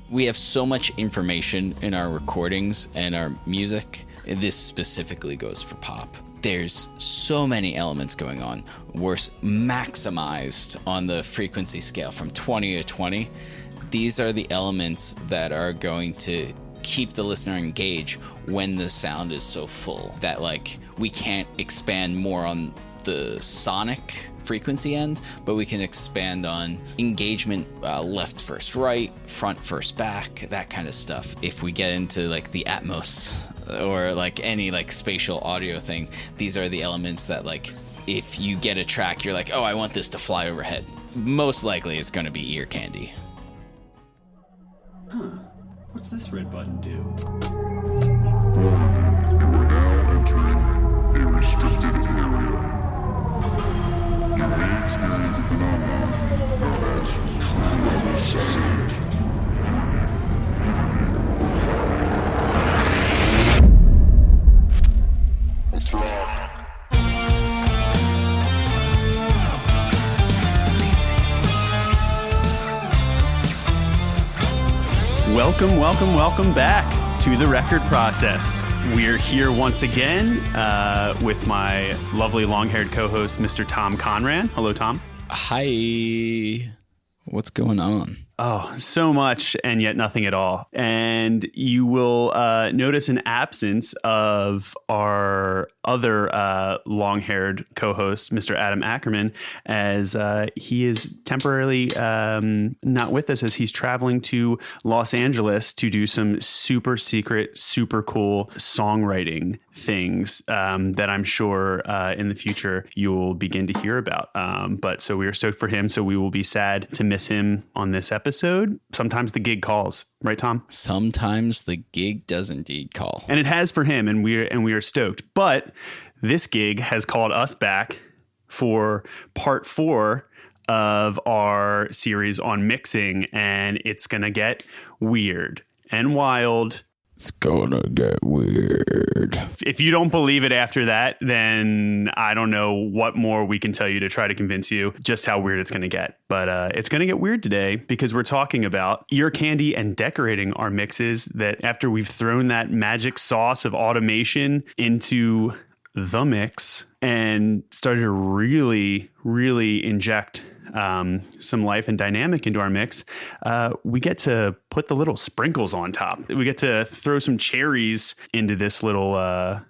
We have so much information in our recordings and our music. This specifically goes for pop. There's so many elements going on. We're maximized on the frequency scale from 20 to 20. These are the elements that are going to keep the listener engaged when the sound is so full that like we can't expand more on the sonic frequency end, but we can expand on engagement, left first right, front first back, that kind of stuff. If we get into like the Atmos or like any like spatial audio thing, these are the elements that like if you get a track, you're like, oh, I want this to fly overhead. Most likely it's going to be ear candy. Huh. What's this red button do? You are now entering a restricted area. You may experience a phenomenon known as TrueLevelStudio. Let's rock. Welcome back to The Record Process. We're here once again with my lovely long-haired co-host, Mr. Tom Conran. Hello, Tom. Hi. What's going on? Oh, so much and yet nothing at all. And you will notice an absence of our other long-haired co-host, Mr. Adam Ackerman, as he is temporarily not with us as he's traveling to Los Angeles to do some super secret, super cool songwriting things that I'm sure in the future you'll begin to hear about. But so we are stoked for him. So we will be sad to miss him on this episode. Sometimes the gig calls, right, Tom? Sometimes the gig does indeed call. And it has for him, and we are stoked. But this gig has called us back for part 4 of our series on mixing, and it's going to get weird and wild. It's gonna get weird. If you don't believe it after that, then I don't know what more we can tell you to try to convince you just how weird it's going to get. But it's going to get weird today because we're talking about ear candy and decorating our mixes that after we've thrown that magic sauce of automation into the mix and started to really, really inject some life and dynamic into our mix, we get to put the little sprinkles on top. We get to throw some cherries into this little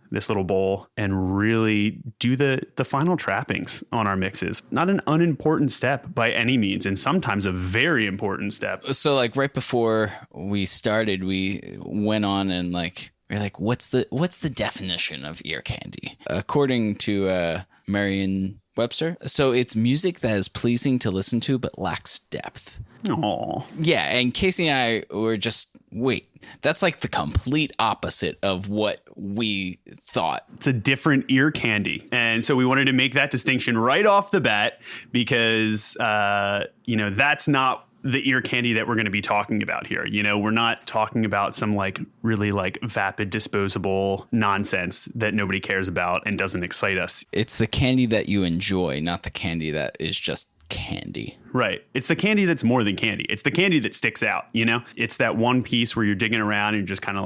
bowl and really do the final trappings on our mixes. Not an unimportant step by any means, and sometimes a very important step. So like right before we started, we went on and we're like, what's the definition of ear candy? According to Merriam-Webster, so it's music that is pleasing to listen to but lacks depth. Oh, yeah. And Casey and I were just, wait, that's like the complete opposite of what we thought. It's a different ear candy. And so we wanted to make that distinction right off the bat because, that's not the ear candy that we're going to be talking about here. We're not talking about some really vapid disposable nonsense that nobody cares about and doesn't excite us. It's the candy that you enjoy, not the candy that is just candy. Right. It's the candy that's more than candy. It's the candy that sticks out, It's that one piece where you're digging around and you're just kind of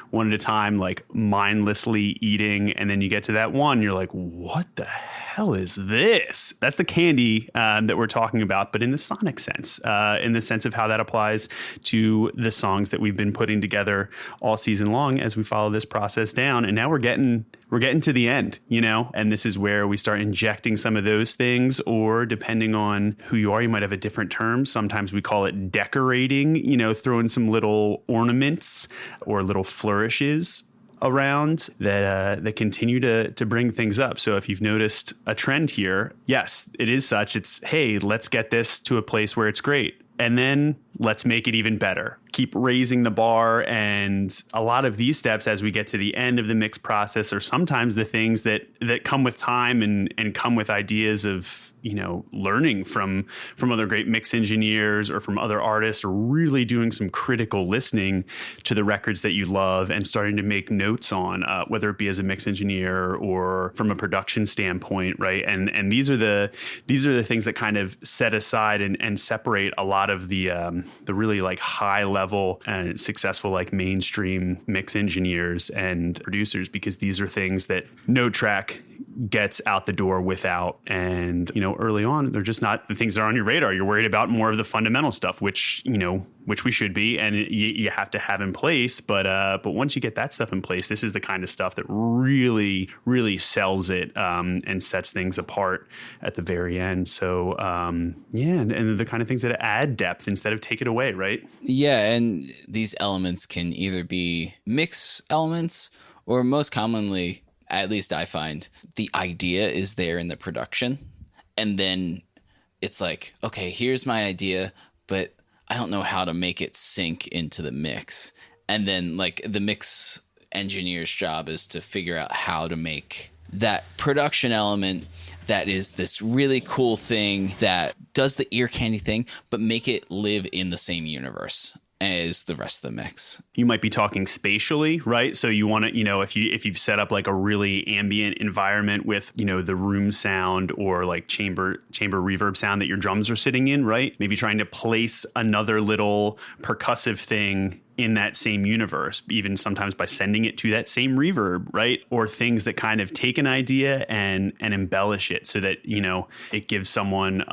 one at a time, mindlessly eating. And then you get to that one, you're like, what the hell is this? That's the candy that we're talking about, but in the sonic sense, in the sense of how that applies to the songs that we've been putting together all season long as we follow this process down. And now we're getting to the end, and this is where we start injecting some of those things, or depending on who you are, you might have a different term. Sometimes we call it decorating, throwing some little ornaments or little flourishes around that continue to bring things up. So if you've noticed a trend here, yes, it is such. It's, hey, let's get this to a place where it's great. And then let's make it even better. Keep raising the bar. And a lot of these steps as we get to the end of the mix process are sometimes the things that come with time and come with ideas of, learning from other great mix engineers or from other artists, or really doing some critical listening to the records that you love and starting to make notes on, whether it be as a mix engineer or from a production standpoint, right? And these are the things that kind of set aside and separate a lot of the really like high level and successful like mainstream mix engineers and producers, because these are things that no track gets out the door without. And early on, they're just not the things that are on your radar. You're worried about more of the fundamental stuff, which we should be, and you have to have in place. But once you get that stuff in place, this is the kind of stuff that really, really sells it and sets things apart at the very end. So and the kind of things that add depth instead of take it away, right? Yeah, and these elements can either be mix elements, or most commonly, at least I find, the idea is there in the production. And then it's like, okay, here's my idea, but I don't know how to make it sync into the mix. And then like the mix engineer's job is to figure out how to make that production element that is this really cool thing that does the ear candy thing, but make it live in the same universe as the rest of the mix. You might be talking spatially, right? So you want to, if you've set up like a really ambient environment with, the room sound or like chamber reverb sound that your drums are sitting in, right? Maybe trying to place another little percussive thing in that same universe, even sometimes by sending it to that same reverb, right? Or things that kind of take an idea and embellish it so that, it gives someone,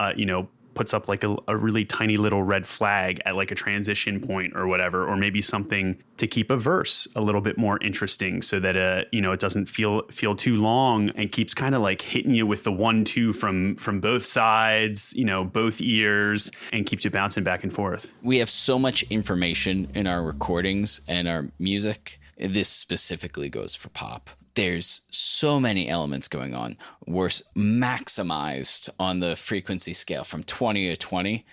puts up like a really tiny little red flag at like a transition point or whatever, or maybe something to keep a verse a little bit more interesting so that, it doesn't feel too long and keeps kind of like hitting you with the 1-2 from both sides, both ears, and keeps you bouncing back and forth. We have so much information in our recordings and our music. This specifically goes for pop. There's so many elements going on. We're maximized on the frequency scale from 20 to 20.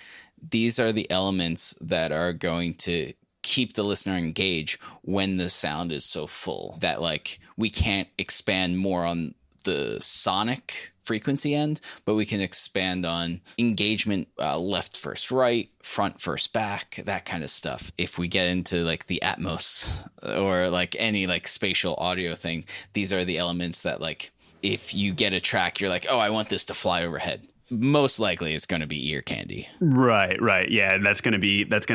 These are the elements that are going to keep the listener engaged when the sound is so full that like we can't expand more on the sonic frequency end, but we can expand on engagement, left first right, front first back, that kind of stuff. If we get into like the Atmos or like any like spatial audio thing, these are the elements that like if you get a track, you're like, oh, I want this to fly overhead. Most likely it's going to be ear candy. Right. Yeah, that's going to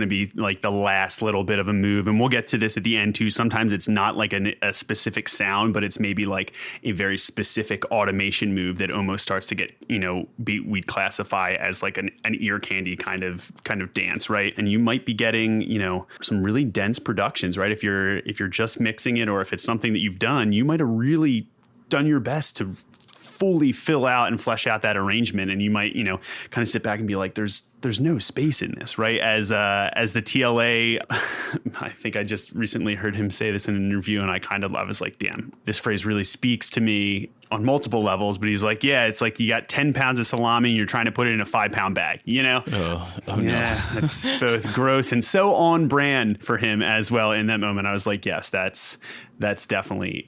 be like the last little bit of a move. And we'll get to this at the end too. Sometimes it's not like a specific sound, but it's maybe like a very specific automation move that almost starts to get, we'd classify as like an ear candy kind of dance, right? And you might be getting, some really dense productions, right? If you're just mixing it, or if it's something that you've done, you might have really done your best to fully fill out and flesh out that arrangement, and you might kind of sit back and be like, there's no space in this, right? As the TLA, I think I just recently heard him say this in an interview, and I was like, damn, this phrase really speaks to me on multiple levels. But he's like, yeah, it's like you got 10 pounds of salami and you're trying to put it in a 5-pound bag, Oh yeah, no. that's both gross and so on brand for him as well. In that moment, I was like, yes, that's definitely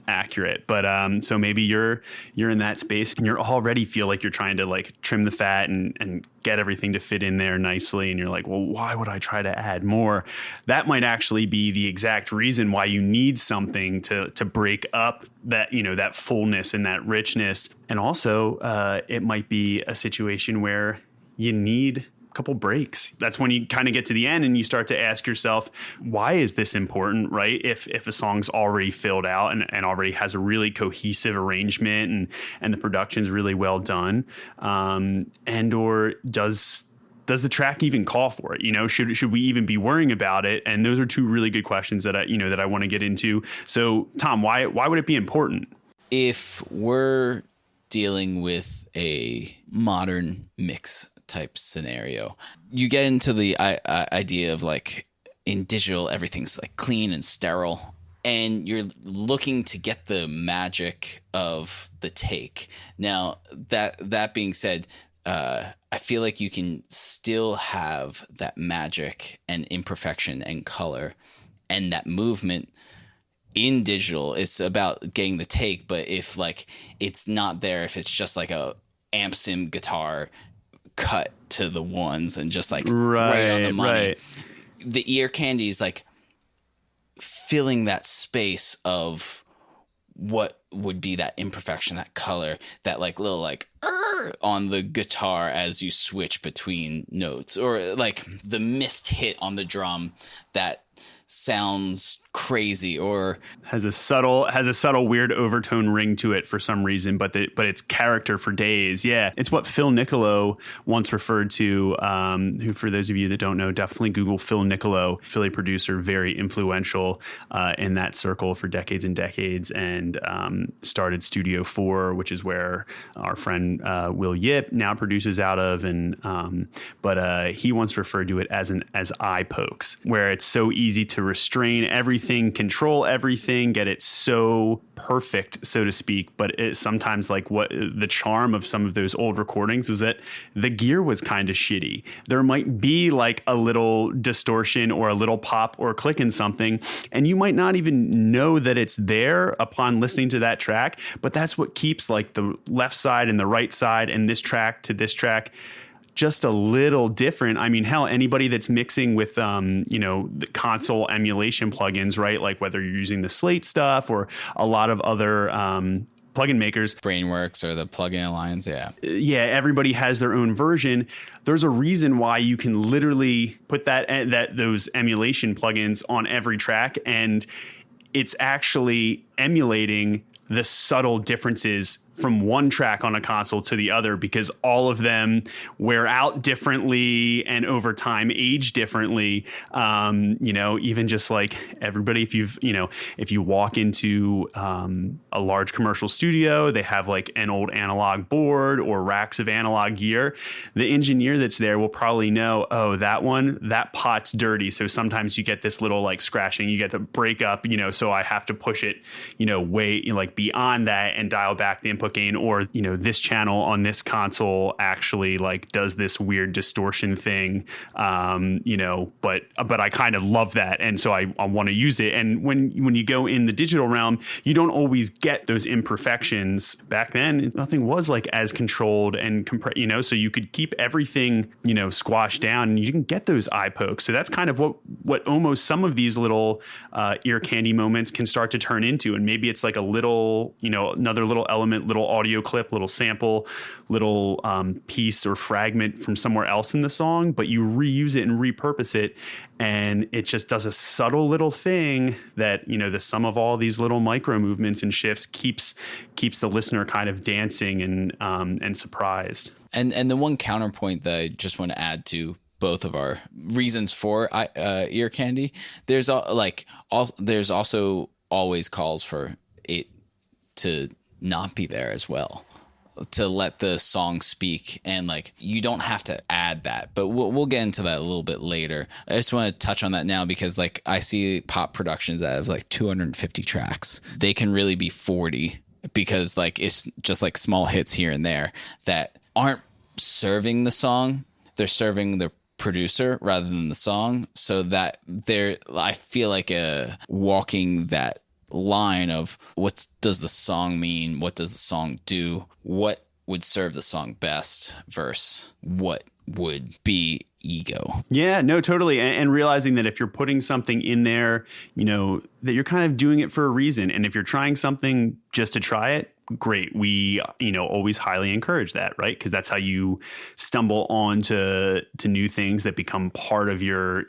accurate. But so maybe you're in that space and you're already feel like you're trying to like trim the fat and get everything to fit in there nicely. And you're like, well, why would I try to add more? That might actually be the exact reason why you need something to break up that, that fullness and that richness. And also it might be a situation where you need couple breaks. That's when you kind of get to the end and you start to ask yourself, why is this important, right? If a song's already filled out and already has a really cohesive arrangement and the production's really well done, and or does the track even call for it? Should we even be worrying about it? And those are two really good questions that I want to get into. So Tom, why would it be important? If we're dealing with a modern mix type scenario, you get into the idea of like in digital, everything's like clean and sterile, and you're looking to get the magic of the take. Now that being said, I feel like you can still have that magic and imperfection and color and that movement in digital. It's about getting the take, but if like it's not there, if it's just like a amp sim guitar cut to the ones and just like right on the money. Right. The ear candy is like filling that space of what would be that imperfection, that color, that like little like on the guitar as you switch between notes, or like the missed hit on the drum that sounds crazy or has a subtle weird overtone ring to it for some reason, but it's character for days. Yeah, it's what Phil Nicolo once referred to, who, for those of you that don't know, definitely Google Phil Nicolo, Philly producer, very influential in that circle for decades and decades, and started Studio 4, which is where our friend Will Yip now produces out of, and but he once referred to it as eye pokes, where it's so easy to restrain everything, control everything, get it so perfect, so to speak. But it sometimes, like, what the charm of some of those old recordings is that the gear was kind of shitty. There might be like a little distortion or a little pop or click in something, and you might not even know that it's there upon listening to that track. But that's what keeps like the left side and the right side and this track to this track just a little different. I mean, hell, anybody that's mixing with, the console emulation plugins, right? Like whether you're using the Slate stuff or a lot of other plugin makers, Brainworks or the Plugin Alliance. Yeah, everybody has their own version. There's a reason why you can literally put those emulation plugins on every track, and it's actually emulating the subtle differences from one track on a console to the other, because all of them wear out differently and over time age differently. Even just like everybody, if you walk into a large commercial studio, they have like an old analog board or racks of analog gear. The engineer that's there will probably know, oh, that pot's dirty. So sometimes you get this little like scratching, you get to break up, so I have to push it, way like beyond that and dial back the input gain, or this channel on this console actually like does this weird distortion thing, but I kind of love that, and so I want to use it. And when you go in the digital realm, you don't always get those imperfections. Back then, nothing was like as controlled and so you could keep everything squashed down, and you can get those eye pokes. So that's kind of what almost some of these little ear candy moments can start to turn into. And maybe it's like a little another little element, little audio clip, little sample, little piece or fragment from somewhere else in the song, but you reuse it and repurpose it, and it just does a subtle little thing that the sum of all these little micro movements and shifts keeps the listener kind of dancing and surprised. And the one counterpoint that I just want to add to both of our reasons for ear candy, there's also always calls for it to not be there as well, to let the song speak, and like you don't have to add that, but we'll get into that a little bit later. I just want to touch on that now because like I see pop productions that have like 250 tracks. They can really be 40 because like it's just like small hits here and there that aren't serving the song. They're serving the producer rather than the song, so that I feel like walking that line of what does the song mean, what does the song do, what would serve the song best versus what would be ego. Yeah, no, totally. And realizing that if you're putting something in there, that you're kind of doing it for a reason. And if you're trying something just to try it, great. We, always highly encourage that, right? Because that's how you stumble on to new things that become part of your,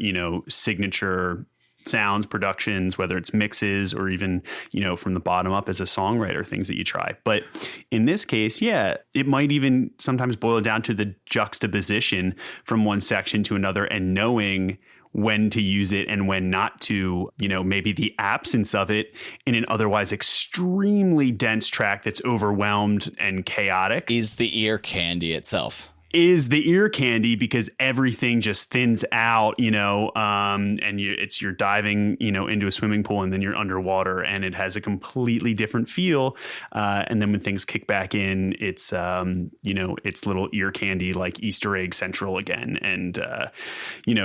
signature sounds, productions, whether it's mixes or even, from the bottom up as a songwriter, things that you try. But in this case, yeah, it might even sometimes boil down to the juxtaposition from one section to another and knowing when to use it and when not to, maybe the absence of it in an otherwise extremely dense track that's overwhelmed and chaotic. Is the ear candy itself. Is the ear candy, because everything just thins out, and you're diving, into a swimming pool and then you're underwater and it has a completely different feel. And then when things kick back in, it's, it's little ear candy, like Easter egg central again. And,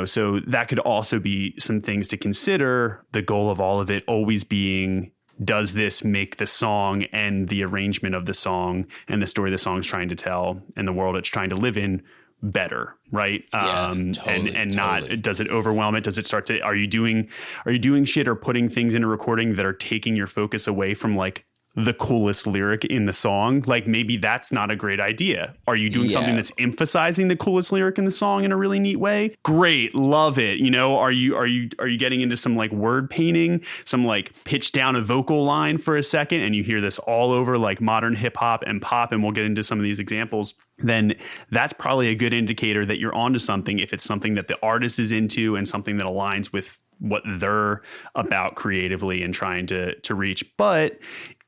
so that could also be some things to consider. The goal of all of it always being does this make the song and the arrangement of the song and the story the song's trying to tell and the world it's trying to live in better, right? Totally, and not, does it overwhelm it? Does it start to, are you doing shit or putting things in a recording that are taking your focus away from like the coolest lyric in the song? Like maybe that's not a great idea. Are you doing something that's emphasizing the coolest lyric in the song in a really neat way? Great, love it. You know, are you getting into some like word painting, some like pitch down a vocal line for a second, and you hear this all over like modern hip hop and pop, and we'll get into some of these examples. Then that's probably a good indicator that you're onto something if it's something that the artist is into and something that aligns with what they're about creatively and trying to reach. But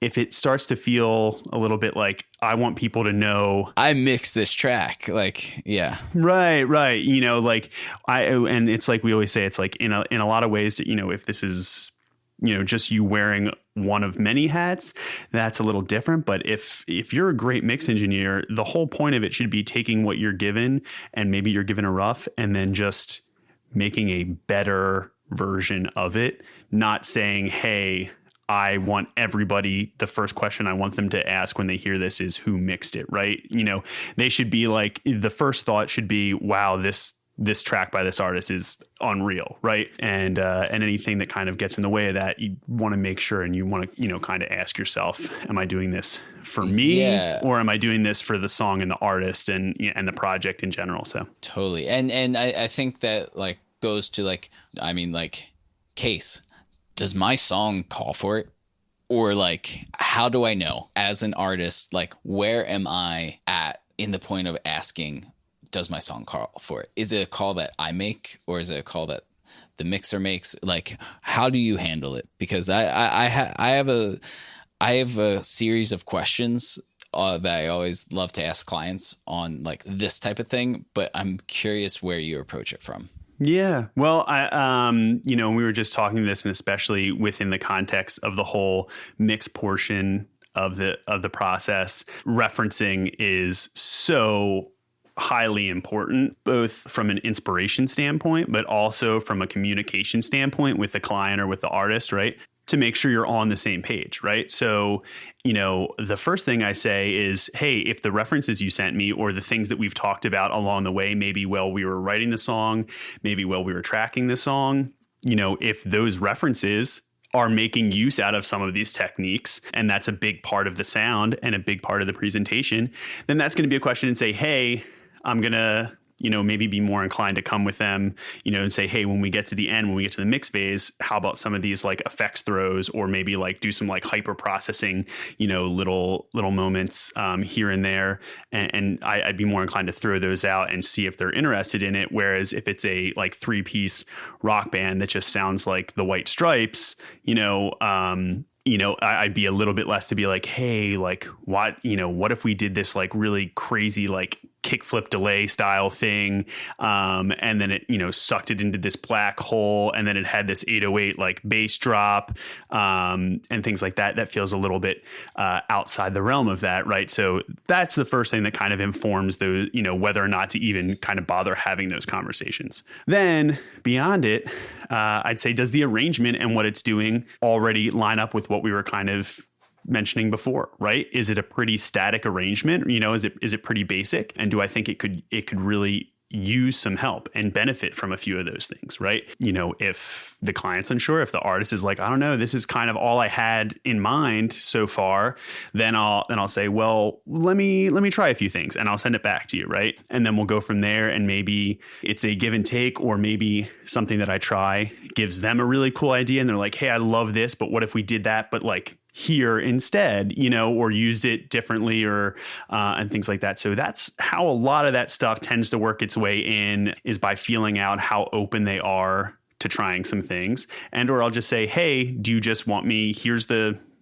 if it starts to feel a little bit like, I want people to know I mixed this track, like, yeah. Right. You know, like and it's like we always say, it's like in a lot of ways, you know, if this is, you know, just you wearing one of many hats, that's a little different. But if you're a great mix engineer, the whole point of it should be taking what you're given, and maybe you're given a rough, and then just making a better version of it, not saying, hey, I want everybody, the first question I want them to ask when they hear this is who mixed it, right? You know, they should be like, the first thought should be, wow, this track by this artist is unreal, right? And anything that kind of gets in the way of that, you want to make sure, and you want to, you know, kind of ask yourself, am I doing this for me, or am I doing this for the song and the artist and the project in general? So totally. And I think that like goes to like, I mean, like, case, does my song call for it? Or like, how do I know as an artist, like, where am I at in the point of asking, does my song call for it? Is it a call that I make, or is it a call that the mixer makes? Like, how do you handle it? Because I have a series of questions that I always love to ask clients on like this type of thing, but I'm curious where you approach it from. Yeah. Well, you know, we were just talking this, and especially within the context of the whole mix portion of the process, referencing is so highly important, both from an inspiration standpoint, but also from a communication standpoint with the client or with the artist, right? To make sure you're on the same page, right? So, you know, the first thing I say is, hey, if the references you sent me or the things that we've talked about along the way, maybe while we were writing the song, maybe while we were tracking the song, you know, if those references are making use out of some of these techniques, and that's a big part of the sound and a big part of the presentation, then that's going to be a question and say, hey, I'm going to, you know, maybe be more inclined to come with them, you know, and say, hey, when we get to the end, when we get to the mix phase, how about some of these like effects throws, or maybe like do some like hyper processing, you know, little moments here and there. And I'd be more inclined to throw those out and see if they're interested in it. Whereas if it's a like 3-piece rock band that just sounds like the White Stripes, I'd be a little bit less to be like, hey, like what if we did this like really crazy, like kickflip delay style thing. And then it, you know, sucked it into this black hole, and then it had this 808 like bass drop, and things like that. That feels a little bit outside the realm of that. Right. So that's the first thing that kind of informs those, you know, whether or not to even kind of bother having those conversations. Then beyond it, I'd say, does the arrangement and what it's doing already line up with what we were kind of mentioning before, right? Is it a pretty static arrangement? You know, is it pretty basic? And do I think it could really use some help and benefit from a few of those things, right? You know, if the client's unsure, if the artist is like, I don't know, this is kind of all I had in mind so far, then I'll say, well, let me try a few things, and I'll send it back to you, right? And then we'll go from there, and maybe it's a give and take, or maybe something that I try gives them a really cool idea, and they're like, hey, I love this, but what if we did that, but like here instead, you know, or used it differently, or and things like that. So that's how a lot of that stuff tends to work its way in, is by feeling out how open they are to trying some things. And or I'll just say, hey, do you just want me,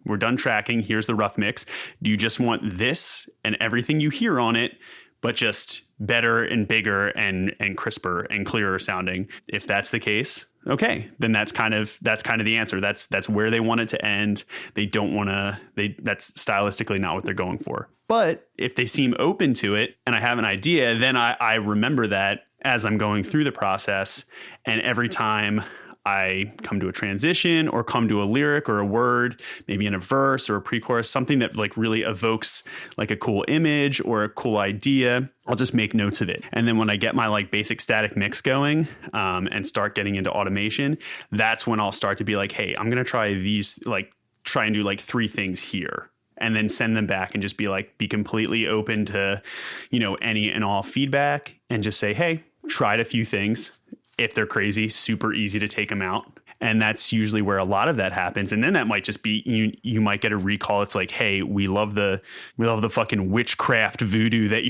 we're done tracking, here's the rough mix. Do you just want this and everything you hear on it, but just better and bigger and crisper and clearer sounding? If that's the case, okay, then that's kind of the answer. That's where they want it to end. They don't want to, that's stylistically not what they're going for. But if they seem open to it and I have an idea, then I remember that as I'm going through the process, and every time I come to a transition or come to a lyric or a word, maybe in a verse or a pre-chorus, something that like really evokes like a cool image or a cool idea, I'll just make notes of it. And then when I get my like basic static mix going and start getting into automation, that's when I'll start to be like, hey, I'm going to try these, like try and do like 3 things here. And then send them back and just be like, be completely open to, you know, any and all feedback and just say, hey, tried a few things. If they're crazy, super easy to take them out. And that's usually where a lot of that happens. And then that might just be, you might get a recall. It's like, hey, we love the fucking witchcraft voodoo that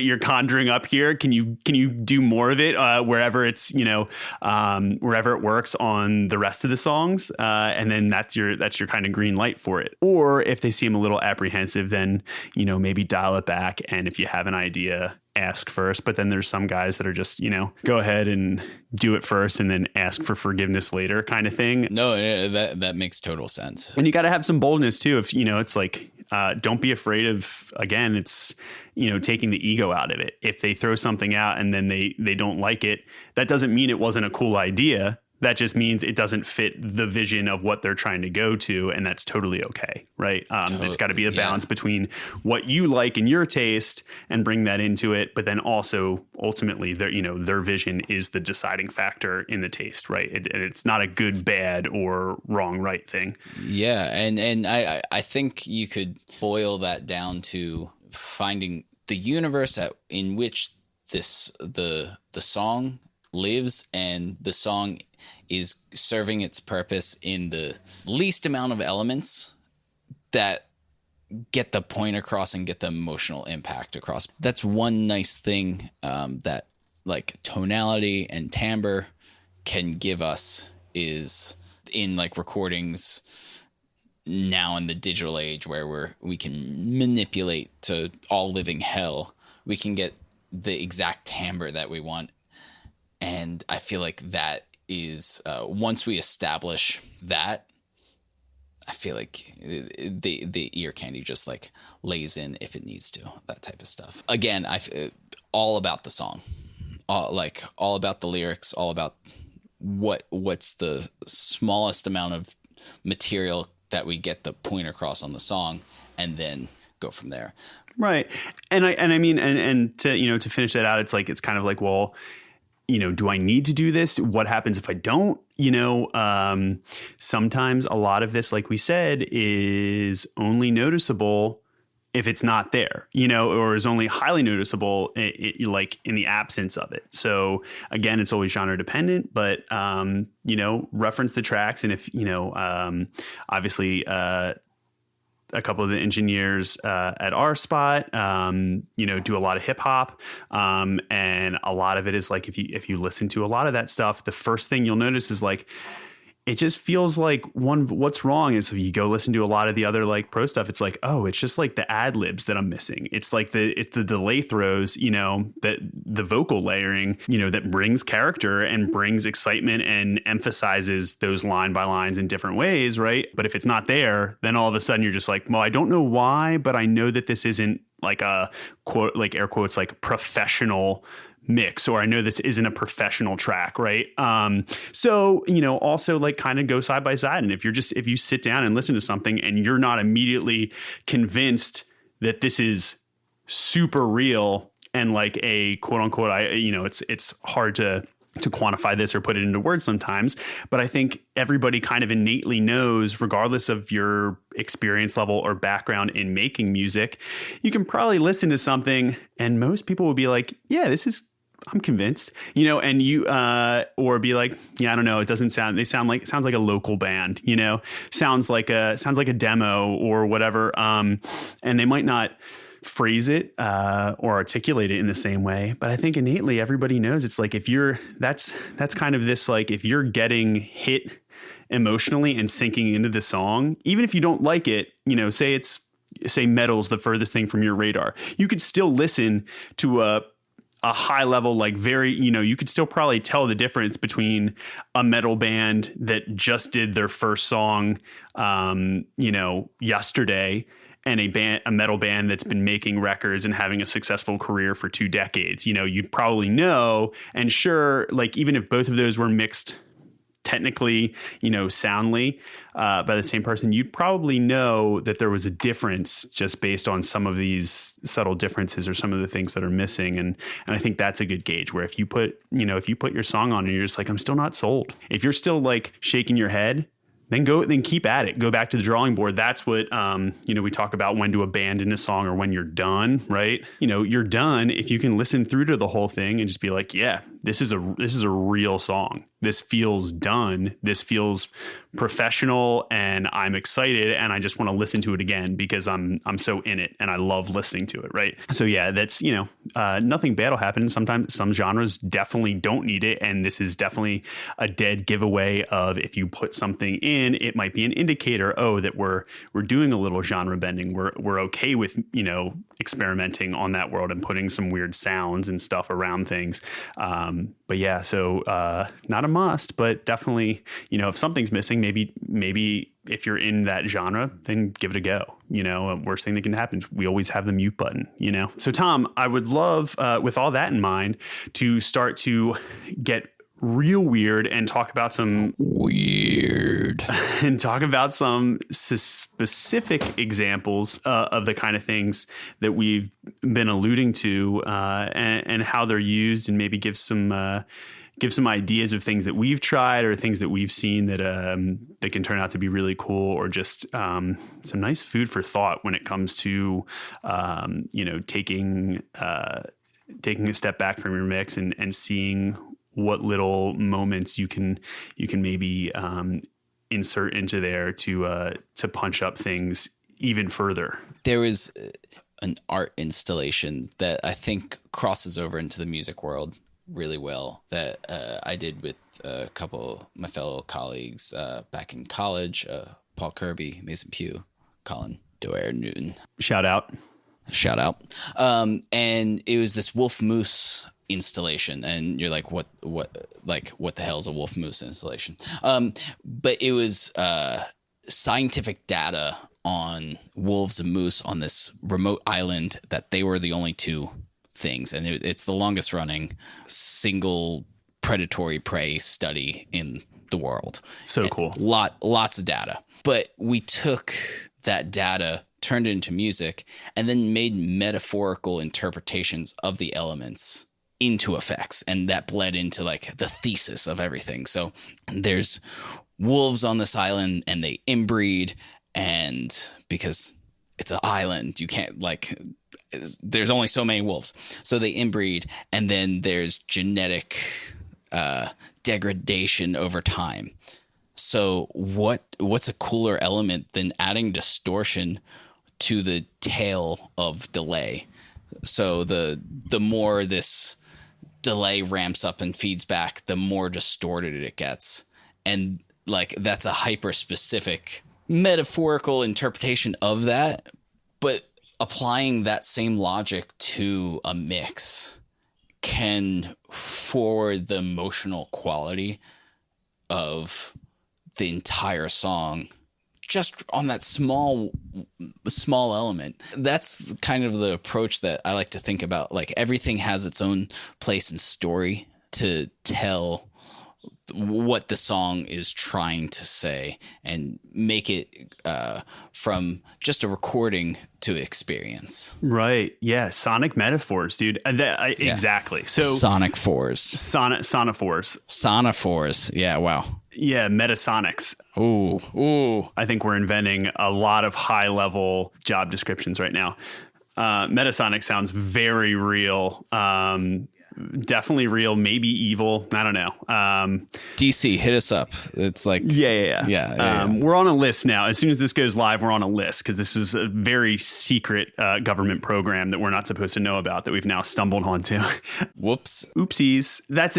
you're conjuring up here. Can you do more of it wherever it's, you know, wherever it works on the rest of the songs. And then that's your kind of green light for it. Or if they seem a little apprehensive, then, you know, maybe dial it back. And if you have an idea, ask first. But then there's some guys that are just, you know, go ahead and do it first and then ask for forgiveness later kind of thing. No, that makes total sense. And you got to have some boldness too. If, you know, it's like, don't be afraid of, again, it's, you know, taking the ego out of it. If they throw something out and then they don't like it, that doesn't mean it wasn't a cool idea. That just means it doesn't fit the vision of what they're trying to go to. And that's totally okay. Right. It's got to be a balance between what you like and your taste and bring that into it. But then also ultimately their vision is the deciding factor in the taste. Right. It's not a good, bad or wrong, right thing. Yeah. And I think you could boil that down to finding the universe in which the song lives, and the song is serving its purpose in the least amount of elements that get the point across and get the emotional impact across. That's one nice thing that like tonality and timbre can give us is in like recordings now in the digital age where we can manipulate to all living hell. We can get the exact timbre that we want. And I feel like that is once we establish that, I feel like the ear candy just like lays in if it needs to, that type of stuff. Again, all about the song, all about the lyrics, all about what's the smallest amount of material that we get the point across on the song, and then go from there. Right. And I mean, to, you know, to finish that out, it's kind of like, well, you know, do I need to do this? What happens if I don't? You know, sometimes a lot of this, like we said, is only noticeable if it's not there, you know, or is only highly noticeable like in the absence of it. So again, it's always genre dependent, but, you know, reference the tracks. And if, you know, obviously, a couple of the engineers at our spot, you know, do a lot of hip hop. And a lot of it is like, if you listen to a lot of that stuff, the first thing you'll notice is like, it just feels like what's wrong is if you go listen to a lot of the other like pro stuff, it's like, oh, it's just like the ad libs that I'm missing. It's like it's the delay throws, you know, that the vocal layering, you know, that brings character and brings excitement and emphasizes those line by lines in different ways. Right. But if it's not there, then all of a sudden you're just like, well, I don't know why, but I know that this isn't like a quote, like air quotes, like professional mix, or I know this isn't a professional track, right? So, you know, also like kind of go side by side. And if you sit down and listen to something and you're not immediately convinced that this is super real and like a quote unquote, you know, it's hard to quantify this or put it into words sometimes, but I think everybody kind of innately knows, regardless of your experience level or background in making music, you can probably listen to something and most people will be like, yeah, I'm convinced, you know, and you, or be like, yeah, I don't know. It sounds like a local band, you know, sounds like a demo or whatever. And they might not phrase it, or articulate it in the same way, but I think innately everybody knows it's like, that's kind of this, like, if you're getting hit emotionally and sinking into the song, even if you don't like it, you know, say metal's the furthest thing from your radar, you could still listen to a high level, like very, you know, you could still probably tell the difference between a metal band that just did their first song, you know, yesterday, and a metal band that's been making records and having a successful career for 2 decades. You know, you'd probably know, and sure, like even if both of those were mixed technically, soundly by the same person, you'd probably know that there was a difference just based on some of these subtle differences or some of the things that are missing. And I think that's a good gauge where if you put your song on and you're just like, I'm still not sold. If you're still like shaking your head, then keep at it. Go back to the drawing board. That's what, we talk about when to abandon a song or when you're done, right? You're done if you can listen through to the whole thing and just be like, yeah, this is a real song. This feels done. This feels professional and I'm excited and I just want to listen to it again because I'm so in it and I love listening to it. Right. So yeah, that's, nothing bad will happen. Sometimes some genres definitely don't need it. And this is definitely a dead giveaway of if you put something in, it might be an indicator, that we're doing a little genre bending. We're okay with, experimenting on that world and putting some weird sounds and stuff around things. But yeah, so not a must, but definitely, if something's missing, maybe if you're in that genre, then give it a go. Worst thing that can happen, we always have the mute button, So Tom, I would love, with all that in mind, to start to get real weird and talk about some specific examples of the kind of things that we've been alluding to and how they're used, and maybe give some ideas of things that we've tried or things that we've seen that can turn out to be really cool, or just some nice food for thought when it comes to taking a step back from your mix and seeing what little moments you can maybe insert into there to punch up things even further. There is an art installation that I think crosses over into the music world really well that I did with a couple of my fellow colleagues back in college, Paul Kirby, Mason Pugh, Colin Doerr Newton. Shout out. And it was this Wolf Moose installation, and you're like, what the hell is a Wolf Moose installation? But it was scientific data on wolves and moose on this remote island that they were the only two things, and it's the longest running single predatory prey study in the world. So cool. Lots of data. But we took that data, turned it into music, and then made metaphorical interpretations of the elements into effects, and that bled into like the thesis of everything. So there's wolves on this island and they inbreed, and because it's an island, you can't there's only so many wolves, so they inbreed, and then there's genetic degradation over time. So what's a cooler element than adding distortion to the tail of delay? So the more this delay ramps up and feeds back, the more distorted it gets. And that's a hyper specific metaphorical interpretation of that, but applying that same logic to a mix can forward the emotional quality of the entire song just on that small element. That's kind of the approach that I like to think about. Like, everything has its own place and story to tell what the song is trying to say, and make it from just a recording to experience. Right. Yeah. Sonic metaphors, dude. Exactly. So sonic fours. Sonophores. Yeah. Wow. Yeah. Metasonics. Ooh. I think we're inventing a lot of high level job descriptions right now. Metasonic sounds very real. Definitely real, maybe evil. I don't know. DC, hit us up. It's like, yeah. We're on a list now. As soon as this goes live, we're on a list, because this is a very secret government program that we're not supposed to know about that we've now stumbled onto. Whoops. Oopsies. That's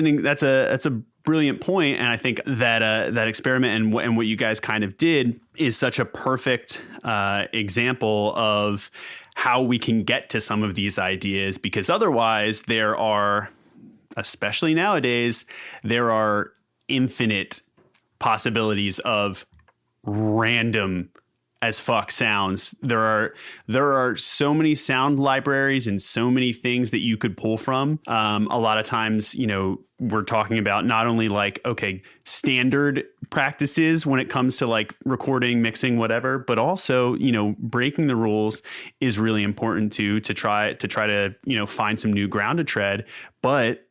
a brilliant point, and I think that that experiment and what you guys kind of did is such a perfect example of how we can get to some of these ideas, because otherwise there are, especially nowadays, there are infinite possibilities of random as fuck sounds. There are so many sound libraries and so many things that you could pull from. A lot of times, we're talking about not only like, okay, standard practices when it comes to like recording, mixing, whatever, but also, breaking the rules is really important to try to, find some new ground to tread. But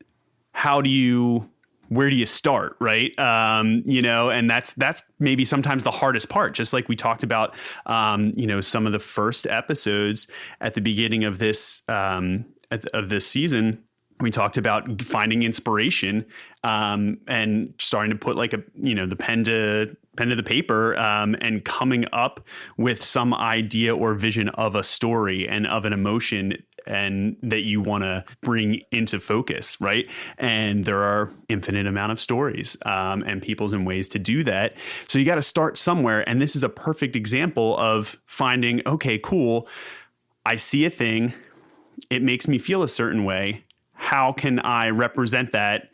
where do you start? Right. And that's maybe sometimes the hardest part, just like we talked about, some of the first episodes at the beginning of this, of this season. We talked about finding inspiration and starting to put like the pen to the paper and coming up with some idea or vision of a story and of an emotion and that you want to bring into focus, right? And there are infinite amount of stories and peoples and ways to do that. So you got to start somewhere. And this is a perfect example of finding, okay, cool. I see a thing. It makes me feel a certain way. How can I represent that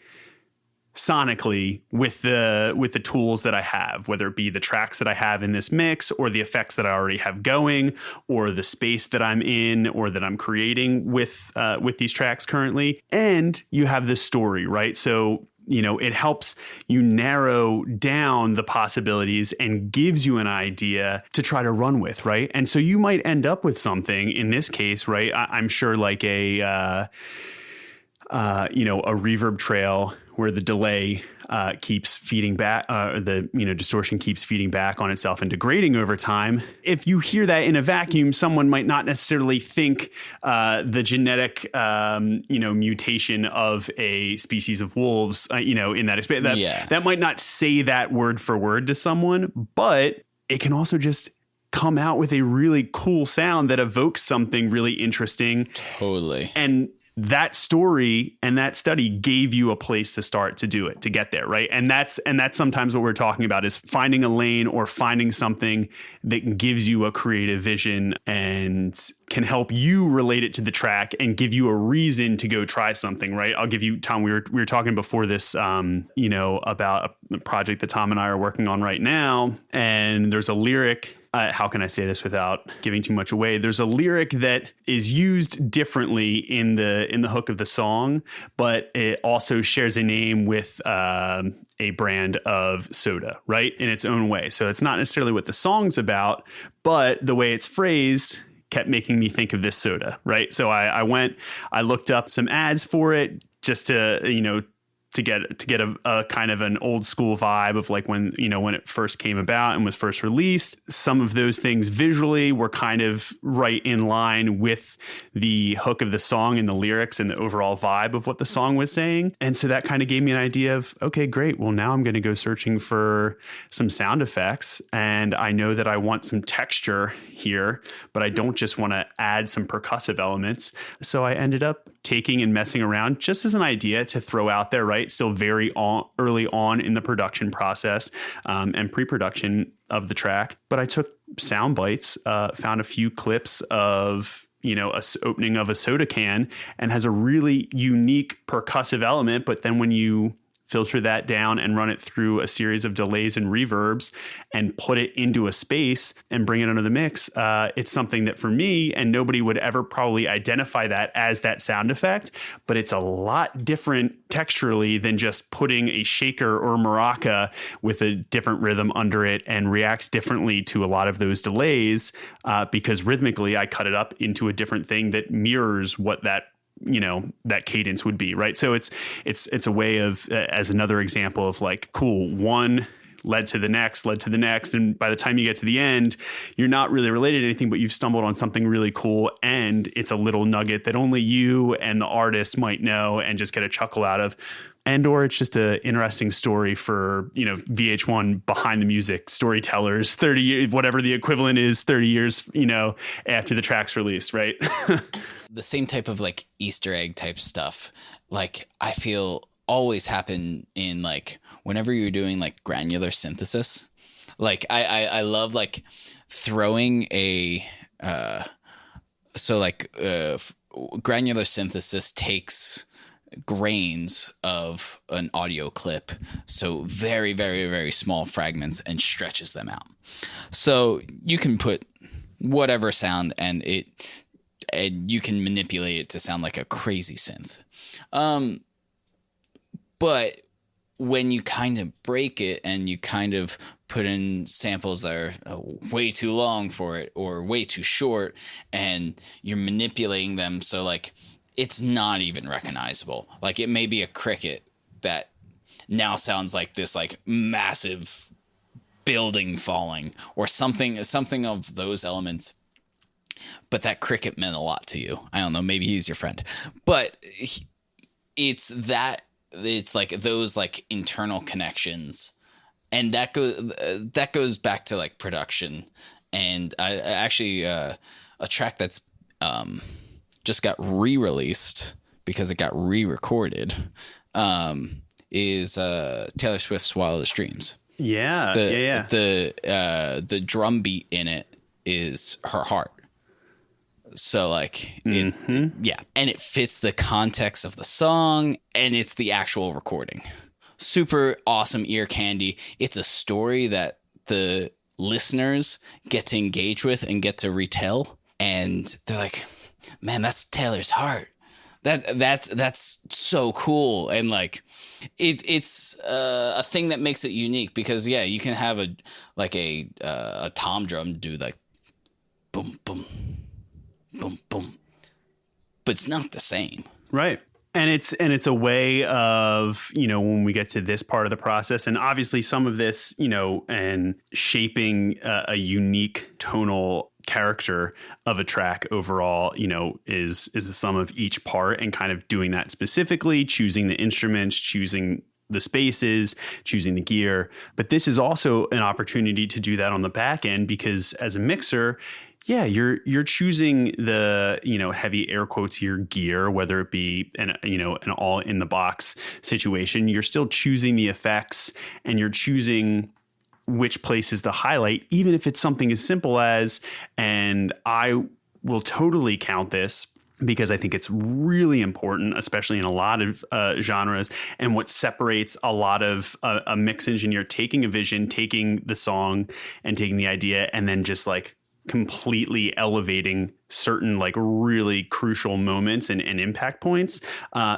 sonically with the tools that I have, whether it be the tracks that I have in this mix or the effects that I already have going or the space that I'm in or that I'm creating with these tracks currently. And you have this story, right? So, it helps you narrow down the possibilities and gives you an idea to try to run with, right? And so you might end up with something in this case, right? I'm sure like a reverb trail where the delay keeps feeding back, the distortion keeps feeding back on itself and degrading over time. If you hear that in a vacuum, someone might not necessarily think the genetic, mutation of a species of wolves, in that experience. That might not say that word for word to someone, but it can also just come out with a really cool sound that evokes something really interesting. Totally. And that story and that study gave you a place to start to do it, to get there, right? And that's sometimes what we're talking about is finding a lane or finding something that gives you a creative vision and can help you relate it to the track and give you a reason to go try something, right? I'll give you, Tom, we were talking before this, about a project that Tom and I are working on right now. And there's a lyric. How can I say this without giving too much away? There's a lyric that is used differently in the hook of the song, but it also shares a name with a brand of soda, right? In its own way. So it's not necessarily what the song's about, but the way it's phrased kept making me think of this soda, right? So I looked up some ads for it just to get a kind of an old school vibe of like when it first came about and was first released. Some of those things visually were kind of right in line with the hook of the song and the lyrics and the overall vibe of what the song was saying. And so that kind of gave me an idea of, okay, great. Well, now I'm going to go searching for some sound effects. And I know that I want some texture here, but I don't just want to add some percussive elements. So I ended up taking and messing around just as an idea to throw out there, right? Still very early on in the production process and pre-production of the track. But I took sound bites, found a few clips of a opening of a soda can, and has a really unique percussive element. But then when you filter that down and run it through a series of delays and reverbs and put it into a space and bring it under the mix, it's something that for me, and nobody would ever probably identify that as that sound effect, but it's a lot different texturally than just putting a shaker or maraca with a different rhythm under it and reacts differently to a lot of those delays because rhythmically I cut it up into a different thing that mirrors what that cadence would be, right? So it's a way of, as another example of like, cool, one led to the next. And by the time you get to the end, you're not really related to anything, but you've stumbled on something really cool. And it's a little nugget that only you and the artist might know and just get a chuckle out of. And or it's just an interesting story for, VH1 behind the music storytellers, 30 years, whatever the equivalent is, 30 years, after the track's released, right? The same type of like Easter egg type stuff, like I feel always happen in like whenever you're doing like granular synthesis. Like I love like throwing a granular synthesis takes grains of an audio clip, so very, very, very small fragments, and stretches them out. So you can put whatever sound and you can manipulate it to sound like a crazy synth. But when you kind of break it and you kind of put in samples that are way too long for it or way too short, and you're manipulating them so like it's not even recognizable. Like it may be a cricket that now sounds like this like massive building falling or something of those elements. But that cricket meant a lot to you. I don't know, maybe he's your friend. But it's like those like internal connections, and that goes back to like production. And I actually a track that's just got re-released because it got re-recorded is Taylor Swift's Wildest Dreams. Yeah. The drum beat in it is her heart. So like, and it fits the context of the song, and it's the actual recording. Super awesome ear candy. It's a story that the listeners get to engage with and get to retell. And they're like, man, that's Taylor's heart. That's so cool. And like, it's a thing that makes it unique because you can have a tom drum do like boom, boom, boom, boom, but it's not the same. Right. And it's a way of, when we get to this part of the process, and obviously some of this, and shaping a unique tonal character of a track overall, is the sum of each part, and kind of doing that specifically, choosing the instruments, choosing the spaces, choosing the gear. But this is also an opportunity to do that on the back end, because as a mixer, you're choosing the, heavy air quotes here gear, whether it be an all in the box situation. You're still choosing the effects, and you're choosing which places to highlight, even if it's something as simple as, and I will totally count this because I think it's really important, especially in a lot of genres, and what separates a lot of a mix engineer taking a vision, taking the song and taking the idea, and then just like completely elevating certain like really crucial moments and impact points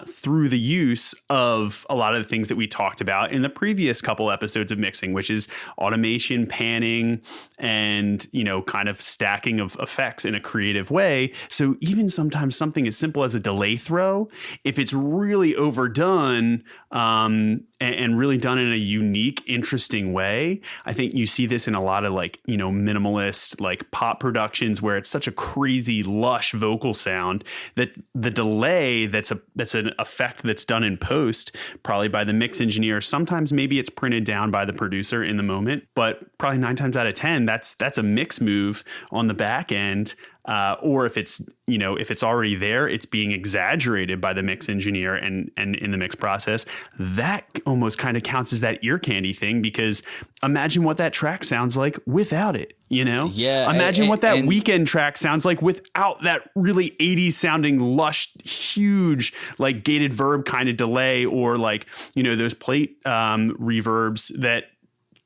through the use of a lot of the things that we talked about in the previous couple episodes of mixing, which is automation, panning, and, kind of stacking of effects in a creative way. So even sometimes something as simple as a delay throw, if it's really overdone and really done in a unique, interesting way, I think you see this in a lot of like, minimalist, like pop productions where it's such a crazy lush vocal sound that the delay that's an effect that's done in post, probably by the mix engineer. Sometimes maybe it's printed down by the producer in the moment, but probably 9 times out of 10 that's a mix move on the back end. Or if it's already there, it's being exaggerated by the mix engineer and in the mix process. That almost kind of counts as that ear candy thing, because imagine what that track sounds like without it, Yeah. Imagine what that Weekend track sounds like without that really 80s sounding lush, huge, like gated verb kind of delay, or like, those plate reverbs that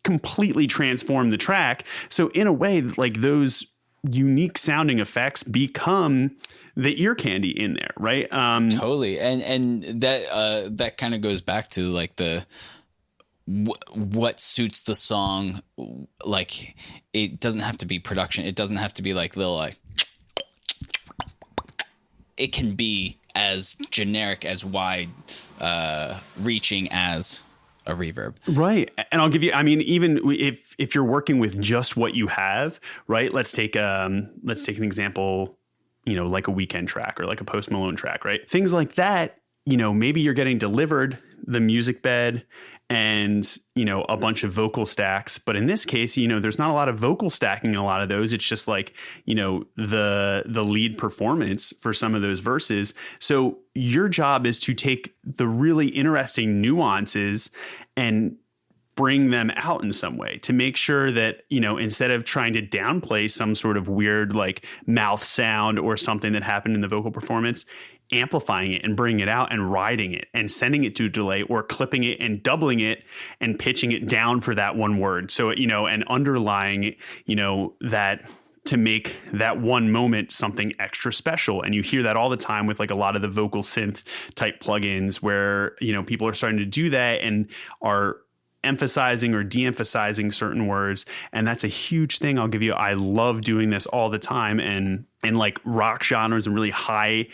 completely transform the track. So in a way, like those unique sounding effects become the ear candy in there, right? Totally. And that kind of goes back to like the what suits the song. Like it doesn't have to be production. It doesn't have to be like little like. It can be as generic, as wide reaching as a reverb. Right. And I'll give you, even if you're working with just what you have, right? Let's take an example, like a Weekend track or like a Post Malone track, right? Things like that, maybe you're getting delivered the music bed and, a bunch of vocal stacks. But in this case, there's not a lot of vocal stacking in a lot of those. It's just like, the lead performance for some of those verses. So your job is to take the really interesting nuances and bring them out in some way to make sure that, instead of trying to downplay some sort of weird like mouth sound or something that happened in the vocal performance, amplifying it and bringing it out and riding it and sending it to a delay, or clipping it and doubling it and pitching it down for that one word. So, and underlying, that to make that one moment something extra special. And you hear that all the time with like a lot of the vocal synth type plugins where, people are starting to do that and are emphasizing or de-emphasizing certain words. And that's a huge thing. I love doing this all the time. And in like rock genres and really high